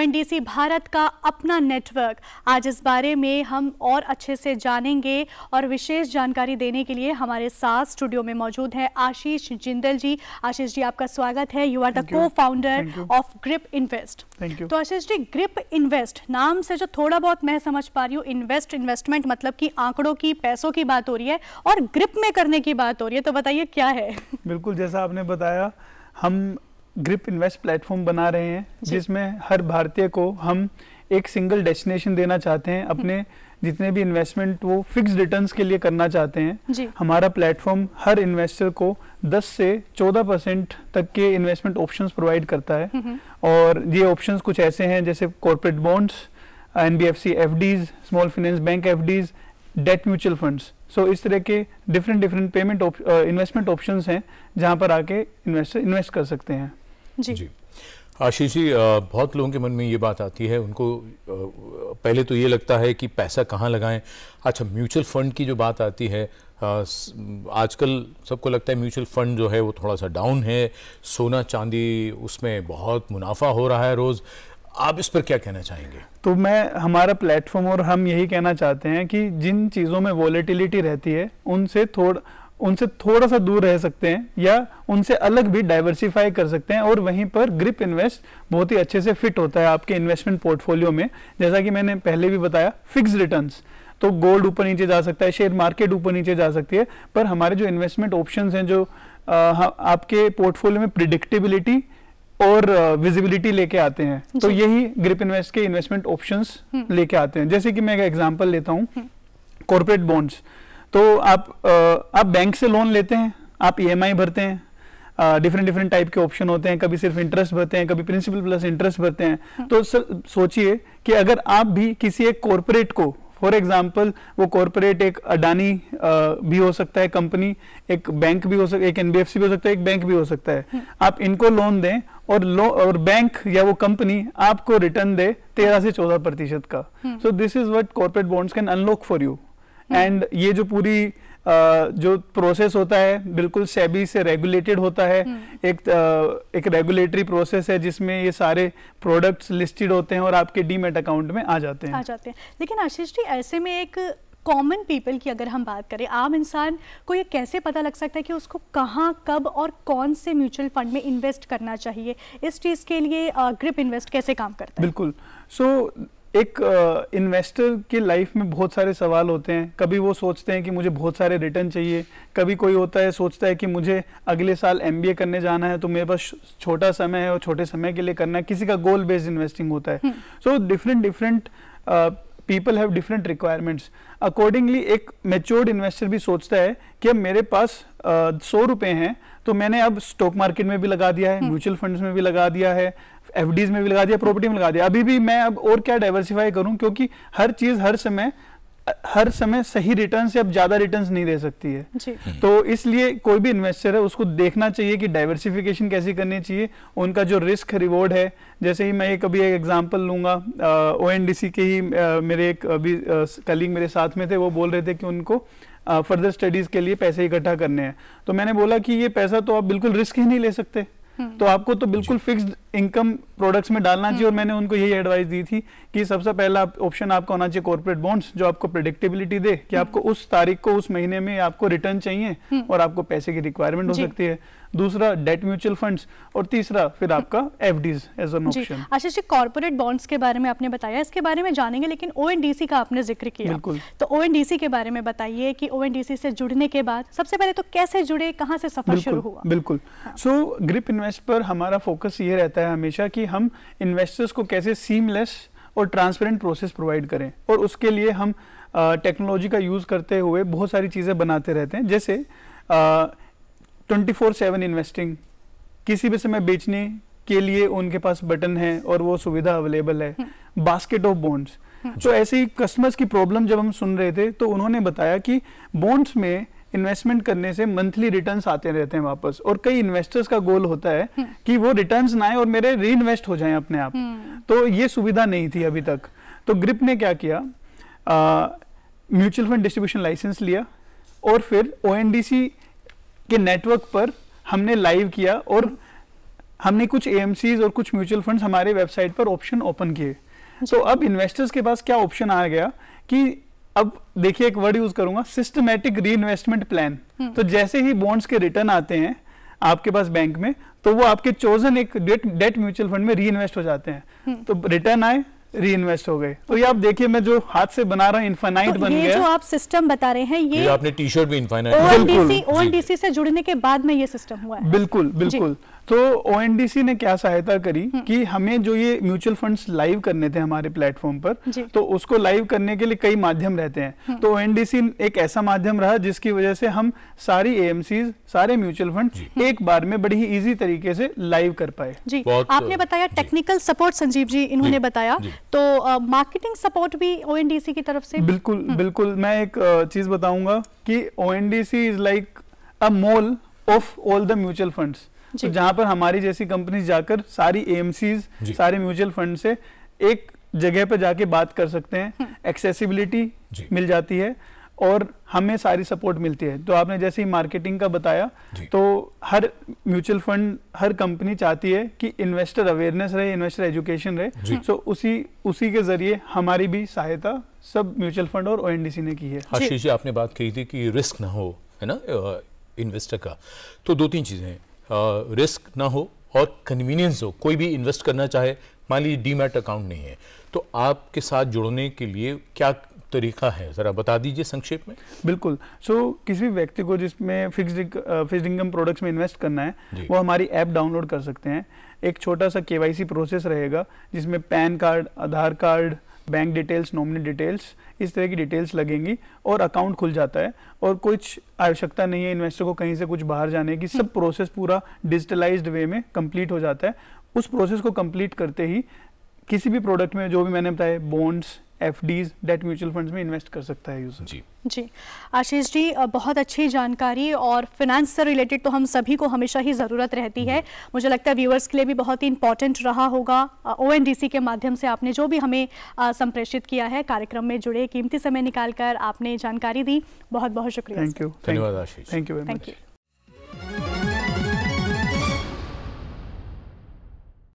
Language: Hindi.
ओएनडीसी भारत का अपना नेटवर्क। आज इस बारे में हम और अच्छे से जानेंगे और विशेष जानकारी देने के लिए हमारे साथ स्टूडियो में मौजूद है आशीष जिंदल जी। आशीष जी, आपका स्वागत है। यू आर द को फाउंडर ऑफ ग्रिप इन्वेस्ट। तो आशीष जी, ग्रिप इन्वेस्ट नाम से जो थोड़ा बहुत मैं समझ पा रही हूँ, इन्वेस्टमेंट मतलब कि आंकड़ों की, पैसों की बात हो रही है और ग्रिप में करने की बात हो रही है, तो बताइए क्या है? बिल्कुल, जैसा आपने बताया, हम ग्रिप इन्वेस्ट प्लेटफॉर्म बना रहे हैं जिसमें हर भारतीय को हम एक सिंगल डेस्टिनेशन देना चाहते हैं। अपने जितने भी इन्वेस्टमेंट वो फिक्स्ड रिटर्न्स के लिए करना चाहते हैं, हमारा प्लेटफॉर्म हर इन्वेस्टर को 10 से 14% तक के इन्वेस्टमेंट ऑप्शंस प्रोवाइड करता है। और ये ऑप्शंस कुछ ऐसे हैं जैसे corporate bonds, NBFC FDs, small finance bank FDs, debt mutual funds. So इस तरह के डिफरेंट पेमेंट इन्वेस्टमेंट ऑप्शंस हैं जहां पर आके इन्वेस्टर इन्वेस्ट कर सकते हैं। जी आशीष जी, बहुत लोगों के मन में ये बात आती है, उनको पहले तो ये लगता है कि पैसा कहाँ लगाएं। अच्छा, म्यूचुअल फंड की जो बात आती है, आजकल सबको लगता है म्यूचुअल फंड जो है वो थोड़ा सा डाउन है, सोना चांदी उसमें बहुत मुनाफा हो रहा है रोज़। आप इस पर क्या कहना चाहेंगे? तो मैं, हमारा प्लेटफॉर्म और हम यही कहना चाहते हैं कि जिन चीज़ों में वॉलेटिलिटी रहती है उनसे थोड़ा सा दूर रह सकते हैं या उनसे अलग भी डाइवर्सिफाई कर सकते हैं। और वहीं पर ग्रिप इन्वेस्ट बहुत ही अच्छे से फिट होता है आपके इन्वेस्टमेंट पोर्टफोलियो में। जैसा कि मैंने पहले भी बताया, फिक्स रिटर्न्स, तो गोल्ड ऊपर नीचे जा सकता है, शेयर मार्केट ऊपर नीचे जा सकती है, पर हमारे जो इन्वेस्टमेंट ऑप्शंस हैं जो आपके पोर्टफोलियो में प्रिडिक्टेबिलिटी और विजिबिलिटी लेके आते हैं, तो यही ग्रिप इन्वेस्ट के इन्वेस्टमेंट ऑप्शंस लेके आते हैं। जैसे कि मैं एक एग्जांपल लेता हूँ, कॉर्पोरेट बॉन्ड्स। तो आप बैंक से लोन लेते हैं, आप ईएमआई भरते हैं, डिफरेंट टाइप के ऑप्शन होते हैं, कभी सिर्फ इंटरेस्ट भरते हैं, कभी प्रिंसिपल प्लस इंटरेस्ट भरते हैं। तो सोचिए कि अगर आप भी किसी एक कॉर्पोरेट को, फॉर एग्जांपल वो कॉर्पोरेट एक अडानी भी हो सकता है कंपनी, एक बैंक भी हो सकता है, एक एनबीएफसी भी हो सकता है, एक बैंक भी हो सकता है, आप इनको लोन दें और बैंक या वो कंपनी आपको रिटर्न दे 13 से 14% का। So this is what corporate bonds can unlock for you. And ये जो पूरी जो प्रोसेस होता है बिल्कुल सेबी से रेगुलेटेड होता है। एक रेगुलेटरी प्रोसेस है जिसमें ये सारे प्रोडक्ट्स लिस्टेड होते हैं और आपके डीमैट अकाउंट में आ जाते हैं। लेकिन आशीष जी, ऐसे में एक कॉमन पीपल की अगर हम बात करें, आम इंसान को ये कैसे पता लग सकता है कि उसको कहाँ, कब और कौन से म्यूचुअल फंड में इन्वेस्ट करना चाहिए? इस चीज़ के लिए ग्रिप इन्वेस्ट कैसे काम करता है? बिल्कुल। सो एक इन्वेस्टर की लाइफ में बहुत सारे सवाल होते हैं। कभी वो सोचते हैं कि मुझे बहुत सारे रिटर्न चाहिए, कभी कोई होता है सोचता है कि मुझे अगले साल एमबीए करने जाना है तो मेरे पास छोटा समय है और छोटे समय के लिए करना है। किसी का गोल बेस्ड इन्वेस्टिंग होता है। So different people have different requirements. Accordingly एक मैच्योर्ड इन्वेस्टर भी सोचता है कि अब मेरे पास 100 रुपए हैं तो मैंने अब स्टॉक मार्केट में भी लगा दिया है, म्यूचुअल फंड्स में भी लगा दिया है, एफडीज में भी लगा दिया, प्रॉपर्टी में लगा दिया, अभी भी मैं अब और क्या डाइवर्सिफाई करूं, क्योंकि हर चीज हर समय सही रिटर्न से अब ज्यादा रिटर्न्स नहीं दे सकती है। तो इसलिए कोई भी इन्वेस्टर है उसको देखना चाहिए कि डाइवर्सिफिकेशन कैसे करनी चाहिए, उनका जो रिस्क रिवॉर्ड है। जैसे ही मैं कभी एक एग्जांपल लूंगा, ओएनडीसी के ही मेरे एक अभी कलीग मेरे साथ में थे, वो बोल रहे थे कि उनको फर्दर स्टडीज के लिए पैसे इकट्ठा करने हैं। तो मैंने बोला कि ये पैसा तो आप बिल्कुल रिस्क ही नहीं ले सकते, तो आपको तो बिल्कुल फिक्स्ड इनकम प्रोडक्ट्स में डालना चाहिए। और मैंने उनको यही एडवाइस दी थी कि सबसे पहला ऑप्शन आपका होना चाहिए कॉर्पोरेट बॉन्ड्स, जो आपको प्रेडिक्टेबिलिटी दे कि आपको उस तारीख को, उस महीने में आपको रिटर्न चाहिए और आपको पैसे की रिक्वायरमेंट हो सकती है। दूसरा डेट म्यूचुअल फंड्स, और तीसरा फिर आपका FDs as an option. Ashish ji, corporate bonds के बारे में आपने बताया, इसके बारे में जानेंगे, लेकिन ओएनडीसी का आपने जिक्र किया, तो ओएनडीसी के बारे में बताइए कि ओएनडीसी से जुड़ने के बाद सबसे पहले तो कैसे जुड़े, कहाँ से सफर शुरू हुआ? बिल्कुल। सो ग्रिप इन्वेस्ट पर हमारा फोकस ये रहता है हमेशा कि हम इन्वेस्टर्स को कैसे सीमलेस और ट्रांसपेरेंट प्रोसेस प्रोवाइड करें, और उसके लिए हम टेक्नोलॉजी का यूज करते हुए बहुत सारी चीजें बनाते रहते हैं। जैसे 24/7 इन्वेस्टिंग, किसी भी समय बेचने के लिए उनके पास बटन है और वो सुविधा अवेलेबल है। बास्केट ऑफ बॉन्ड्स, तो ऐसे ही कस्टमर्स की प्रॉब्लम जब हम सुन रहे थे तो उन्होंने बताया कि बॉन्ड्स में इन्वेस्टमेंट करने से मंथली रिटर्न्स आते रहते हैं वापस, और कई इन्वेस्टर्स का गोल होता है कि वो रिटर्न्स ना आए और मेरे री इन्वेस्ट हो जाएं अपने आप। तो ये सुविधा नहीं थी अभी तक। तो ग्रिप ने क्या किया, म्यूचुअल फंड डिस्ट्रीब्यूशन लाइसेंस लिया और फिर ओएनडीसी के नेटवर्क पर हमने लाइव किया और हमने कुछ एएमसीज और कुछ म्यूचुअल फंड्स हमारे वेबसाइट पर ऑप्शन ओपन किए। तो अब इन्वेस्टर्स के पास क्या ऑप्शन आ गया कि अब देखिए एक वर्ड यूज करूंगा, सिस्टमैटिक री इन्वेस्टमेंट प्लान। तो जैसे ही बॉन्ड्स के रिटर्न आते हैं आपके पास बैंक में, तो वो आपके चोजन एक डेट म्यूचुअल फंड में री इन्वेस्ट हो जाते हैं। तो रिटर्न आए, री इन्वेस्ट हो गए। तो ये आप देखिए, मैं जो हाथ से बना रहा हूँ इनफाइनाइट तो बन ये गया। जो आप सिस्टम बता रहे हैं ये आपने टी शर्ट भी इनफाइनाइट ओएनडीसी से जुड़ने के बाद में ये सिस्टम हुआ है। बिल्कुल बिल्कुल। तो ओएनडीसी ने क्या सहायता करी कि हमें जो ये म्यूचुअल फंड्स लाइव करने थे हमारे प्लेटफॉर्म पर, तो उसको लाइव करने के लिए कई माध्यम रहते हैं। तो ओएनडीसी एक ऐसा माध्यम रहा जिसकी वजह से हम सारी एएमसीज, सारे म्यूचुअल फंड एक बार में बड़ी ही इजी तरीके से लाइव कर पाए। जी, आपने बताया टेक्निकल सपोर्ट, संजीव जी इन्होंने बताया, तो मार्केटिंग सपोर्ट भी ओएनडीसी की तरफ से? बिल्कुल बिल्कुल। मैं एक चीज बताऊंगा कि ONDC is like a mall of all the mutual funds. तो जहां पर हमारी जैसी कंपनी जाकर सारी एएमसीज, सारे म्यूचुअल फंड से एक जगह पर जाके बात कर सकते हैं, एक्सेसिबिलिटी मिल जाती है और हमें सारी सपोर्ट मिलती है। तो आपने जैसे ही मार्केटिंग का बताया, तो हर म्यूचुअल फंड, हर कंपनी चाहती है कि इन्वेस्टर अवेयरनेस रहे, इन्वेस्टर एजुकेशन रहे। तो उसी के जरिए हमारी भी सहायता सब म्यूचुअल फंड और ओएनडीसी ने की है। आशीष जी, आपने बात कही थी कि रिस्क ना हो, है ना, इन्वेस्टर का। तो दो तीन चीजें हैं, रिस्क ना हो और कन्वीनियंस हो। कोई भी इन्वेस्ट करना चाहे, मान लीजिए डीमैट अकाउंट नहीं है, तो आपके साथ जुड़ने के लिए क्या तरीका है, जरा बता दीजिए संक्षेप में। बिल्कुल। किसी भी व्यक्ति को जिसमें फिक्स्ड इनकम प्रोडक्ट्स में इन्वेस्ट करना है, वो हमारी ऐप डाउनलोड कर सकते हैं। एक छोटा सा केवाईसी प्रोसेस रहेगा जिसमें PAN card, Aadhaar card, bank details, nominee details, इस तरह की डिटेल्स लगेंगी और अकाउंट खुल जाता है। और कुछ आवश्यकता नहीं है इन्वेस्टर को कहीं से कुछ बाहर जाने की, सब प्रोसेस पूरा डिजिटलाइज्ड वे में कंप्लीट हो जाता है। उस प्रोसेस को कंप्लीट करते ही किसी भी प्रोडक्ट में, जो भी मैंने बताया, bonds, FDs, debt mutual funds में इन्वेस्ट कर सकता है यूजर। जी आशीष जी, बहुत अच्छी जानकारी, और फिनेंस से रिलेटेड तो हम सभी को हमेशा ही ज़रूरत रहती है। मुझे लगता है व्यूअर्स के लिए भी बहुत ही इंपॉर्टेंट रहा होगा। ओएनडीसी के माध्यम से आपने जो भी हमें संप्रेषित किया है, कार्यक्रम में जुड़े, कीमती समय निकालकर आपने जानकारी दी, बहुत बहुत शुक्रिया। Thank you. धन्यवाद Ashish. Thank you very much.